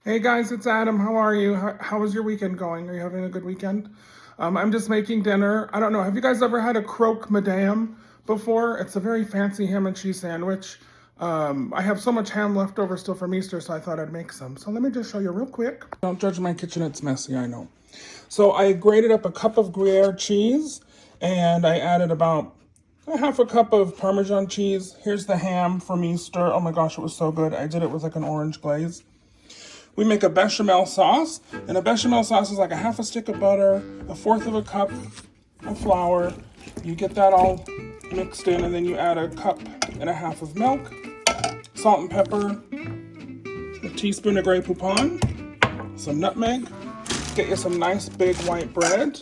Hey guys, it's Adam. How are you? How was your weekend going? Are you having a good weekend? I'm just making dinner. I don't know. Have you guys ever had a croque madame before? It's a very fancy ham and cheese sandwich. I have so much ham left over still from Easter, so I thought I'd make some. So let me just show you real quick. Don't judge my kitchen. It's messy, I know. So I grated up a cup of Gruyere cheese, and I added about a half a cup of Parmesan cheese. Here's the ham from Easter. Oh my gosh, it was so good. I did it with like an orange glaze. We make a bechamel sauce, and a bechamel sauce is like a half a stick of butter, a fourth of a cup of flour. You get that all mixed in, and then you add a cup and a half of milk, salt and pepper, a teaspoon of Grey Poupon, some nutmeg. Get you some nice big white bread.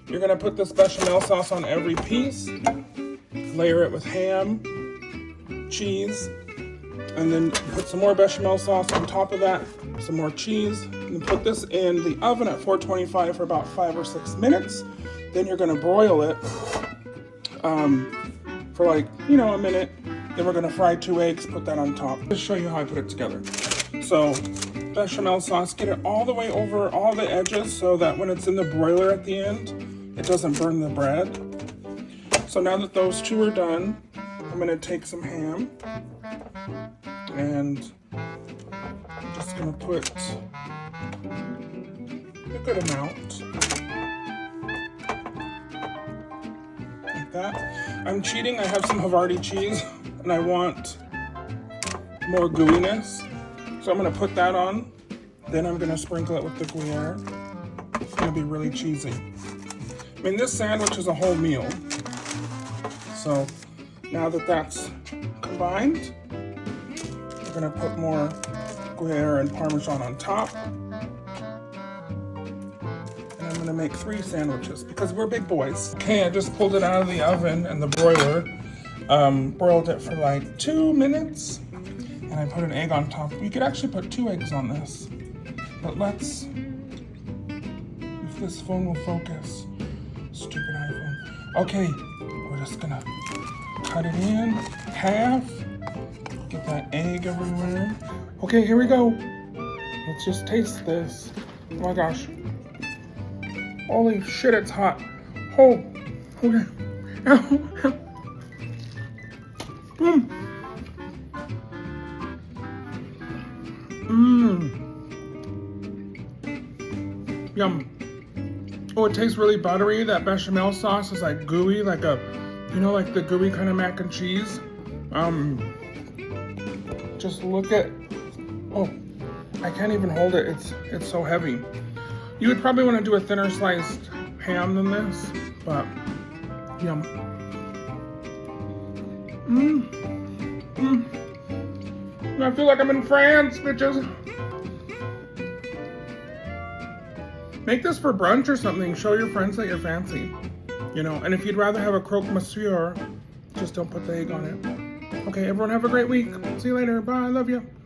You're gonna put this bechamel sauce on every piece, layer it with ham, cheese, and then put some more bechamel sauce on top of that, some more cheese, and put this in the oven at 425 for about 5 or 6 minutes. Then you're gonna broil it for like, a minute. Then we're gonna fry 2 eggs, put that on top. Just show you how I put it together. So, bechamel sauce, get it all the way over all the edges so that when it's in the broiler at the end, it doesn't burn the bread. So now that those 2 are done, I'm gonna take some ham, and I'm just gonna put a good amount, like that. I'm cheating, I have some Havarti cheese, and I want more gooiness, so I'm gonna put that on, then I'm gonna sprinkle it with the Gruyere. It's gonna be really cheesy. I mean, this sandwich is a whole meal, so now that that's combined, we're gonna put more Gruyere and Parmesan on top. And I'm gonna make 3 sandwiches because we're big boys. Okay, I just pulled it out of the oven and the broiler. Broiled it for like 2 minutes. And I put an egg on top. You could actually put 2 eggs on this. But let's, if this phone will focus. Stupid iPhone. Okay, we're just gonna cut it in half. Get that egg everywhere. Okay, here we go. Let's just taste this. Oh my gosh. Holy shit, it's hot. Oh, okay. Yum. Oh, it tastes really buttery. That bechamel sauce is like gooey, like a, like the gooey kind of mac and cheese. Just look at, oh, I can't even hold it. It's so heavy. You would probably want to do a thinner sliced ham than this, but yum. I feel like I'm in France, bitches. Make this for brunch or something. Show your friends that you're fancy, and if you'd rather have a croque monsieur, just don't put the egg on it. Okay, everyone have a great week. See you later. Bye. I love you.